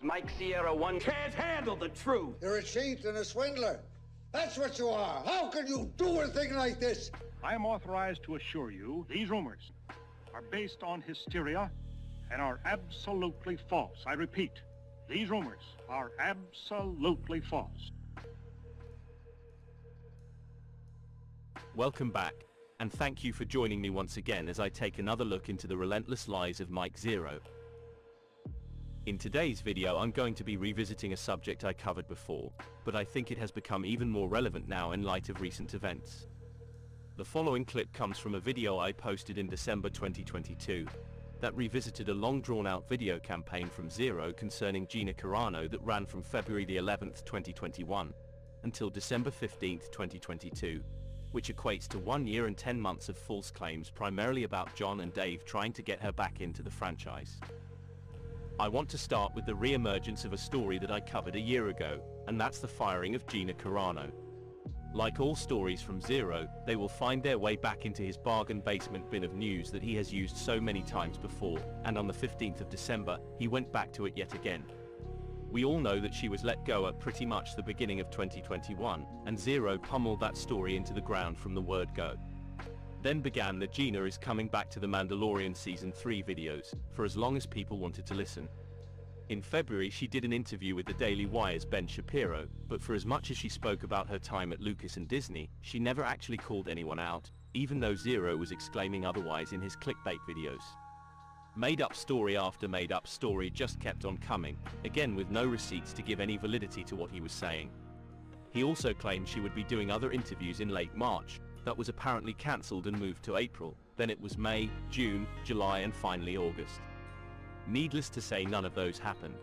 Mike Sierra one can't handle the truth. You're a cheat and a swindler. That's what you are. How can you do a thing like this? I am authorized to assure you these rumors are based on hysteria and are absolutely false. I repeat, these rumors are absolutely false. Welcome back, and thank you for joining me once again as I take another look into the relentless lies of Mike Zeroh. In today's video I'm going to be revisiting a subject I covered before, but I think it has become even more relevant now in light of recent events. The following clip comes from a video I posted in December 2022 that revisited a long drawn-out video campaign from Zeroh concerning Gina Carano that ran from February the 11th, 2021 until December 15th, 2022, which equates to 1 year and 10 months of false claims primarily about John and Dave trying to get her back into the franchise. I want to start with the re-emergence of a story that I covered a year ago, and that's the firing of Gina Carano. Like all stories from Zeroh, they will find their way back into his bargain basement bin of news that he has used so many times before, and on the 15th of December, he went back to it yet again. We all know that she was let go at pretty much the beginning of 2021, and Zeroh pummeled that story into the ground from the word go. Then began the Gina is coming back to The Mandalorian Season 3 videos, for as long as people wanted to listen. In February she did an interview with the Daily Wire's Ben Shapiro, but for as much as she spoke about her time at Lucas and Disney, she never actually called anyone out, even though Zeroh was exclaiming otherwise in his clickbait videos. Made-up story after made-up story just kept on coming, again with no receipts to give any validity to what he was saying. He also claimed she would be doing other interviews in late March, that was apparently cancelled and moved to April, then it was May, June, July and finally August. Needless to say, none of those happened.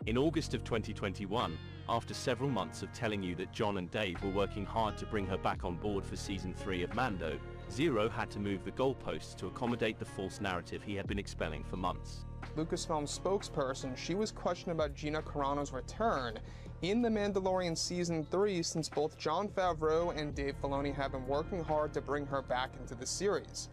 In August of 2021, after several months of telling you that John and Dave were working hard to bring her back on board for Season 3 of Mando, Zeroh had to move the goalposts to accommodate the false narrative he had been expelling for months. Lucasfilm spokesperson, she was questioned about Gina Carano's return in The Mandalorian Season 3 since both Jon Favreau and Dave Filoni have been working hard to bring her back into the series.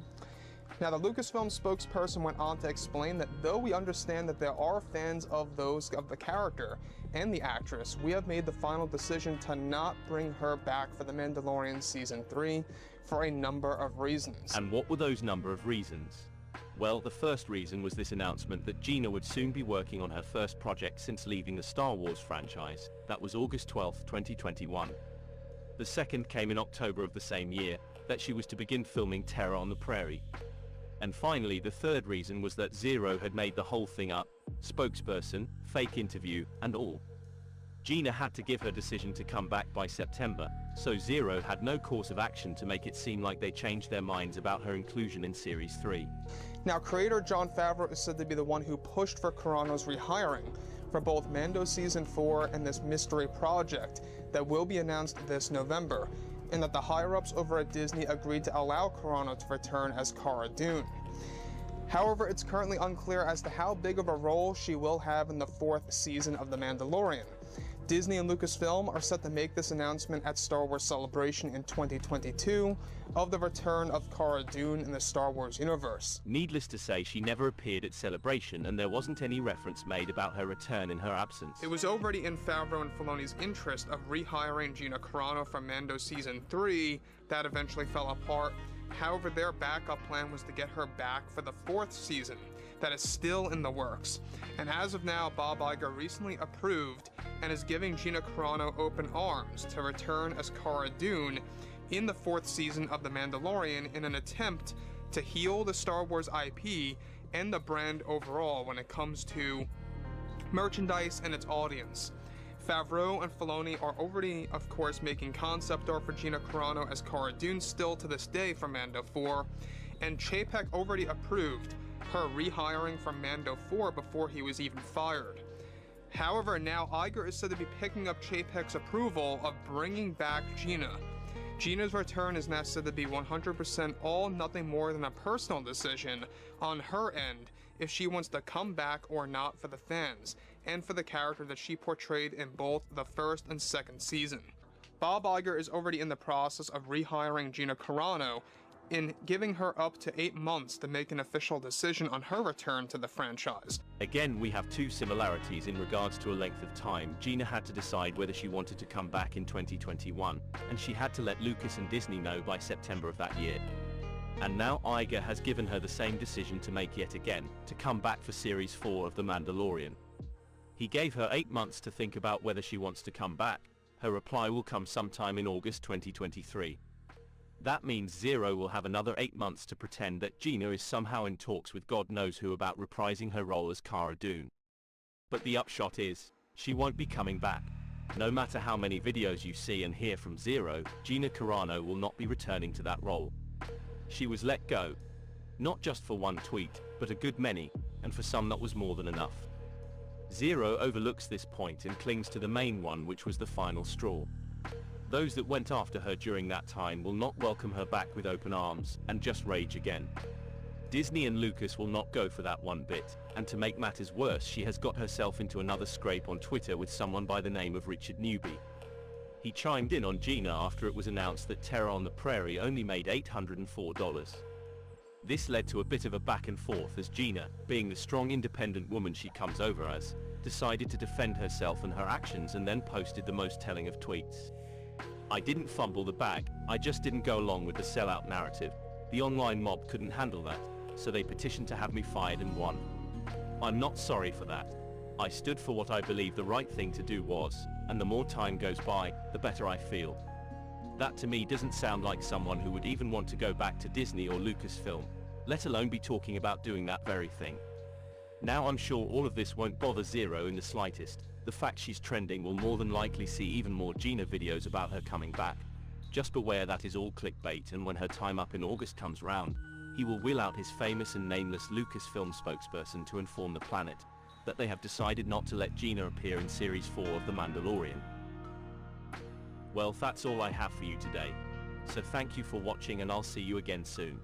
Now, the Lucasfilm spokesperson went on to explain that though we understand that there are fans of the character and the actress, we have made the final decision to not bring her back for The Mandalorian Season 3 for a number of reasons. And what were those number of reasons? Well, the first reason was this announcement that Gina would soon be working on her first project since leaving the Star Wars franchise. That was August 12, 2021. The second came in October of the same year, that she was to begin filming Terror on the Prairie. And finally, the third reason was that Zeroh had made the whole thing up, spokesperson, fake interview, and all. Gina had to give her decision to come back by September, so Zeroh had no course of action to make it seem like they changed their minds about her inclusion in Series 3. Now, creator Jon Favreau is said to be the one who pushed for Carano's rehiring for both Mando Season 4 and this mystery project that will be announced this November, and that the higher-ups over at Disney agreed to allow Carano to return as Cara Dune. However, it's currently unclear as to how big of a role she will have in the 4th season of The Mandalorian. Disney and Lucasfilm are set to make this announcement at Star Wars Celebration in 2022 of the return of Cara Dune in the Star Wars universe. Needless to say, she never appeared at Celebration and there wasn't any reference made about her return in her absence. It was already in Favreau and Filoni's interest of rehiring Gina Carano from Mando Season 3 that eventually fell apart. However, their backup plan was to get her back for the 4th season that is still in the works. And as of now, Bob Iger recently approved and is giving Gina Carano open arms to return as Cara Dune in the 4th season of The Mandalorian in an attempt to heal the Star Wars IP and the brand overall when it comes to merchandise and its audience. Favreau and Filoni are already, of course, making concept art for Gina Carano as Cara Dune still to this day for Mando 4, and Chapek already approved her rehiring from Mando 4 before he was even fired. However, now Iger is said to be picking up Chapek's approval of bringing back Gina. Gina's return is now said to be 100% all nothing more than a personal decision on her end if she wants to come back or not for the fans, and for the character that she portrayed in both the 1st and 2nd season. Bob Iger is already in the process of rehiring Gina Carano in giving her up to 8 months to make an official decision on her return to the franchise. Again, we have two similarities in regards to a length of time. Gina had to decide whether she wanted to come back in 2021, and she had to let Lucas and Disney know by September of that year. And now Iger has given her the same decision to make yet again, to come back for Series 4 of The Mandalorian. He gave her 8 months to think about whether she wants to come back. Her reply will come sometime in August 2023. That means Zeroh will have another 8 months to pretend that Gina is somehow in talks with God knows who about reprising her role as Cara Dune. But the upshot is, she won't be coming back. No matter how many videos you see and hear from Zeroh, Gina Carano will not be returning to that role. She was let go. Not just for one tweet, but a good many, and for some that was more than enough. Zeroh overlooks this point and clings to the main one, which was the final straw. Those that went after her during that time will not welcome her back with open arms, and just rage again. Disney and Lucas will not go for that one bit, and to make matters worse, she has got herself into another scrape on Twitter with someone by the name of Richard Newby. He chimed in on Gina after it was announced that Terror on the Prairie only made $804. This led to a bit of a back and forth as Gina, being the strong independent woman she comes over as, decided to defend herself and her actions and then posted the most telling of tweets. "I didn't fumble the bag, I just didn't go along with the sellout narrative. The online mob couldn't handle that, so they petitioned to have me fired and won. I'm not sorry for that. I stood for what I believe the right thing to do was, and the more time goes by, the better I feel." That to me doesn't sound like someone who would even want to go back to Disney or Lucasfilm, let alone be talking about doing that very thing. Now I'm sure all of this won't bother Zeroh in the slightest. The fact she's trending will more than likely see even more Gina videos about her coming back. Just beware that is all clickbait, and when her time up in August comes round, he will wheel out his famous and nameless Lucasfilm spokesperson to inform the planet that they have decided not to let Gina appear in Series 4 of The Mandalorian. Well, that's all I have for you today. So thank you for watching, and I'll see you again soon.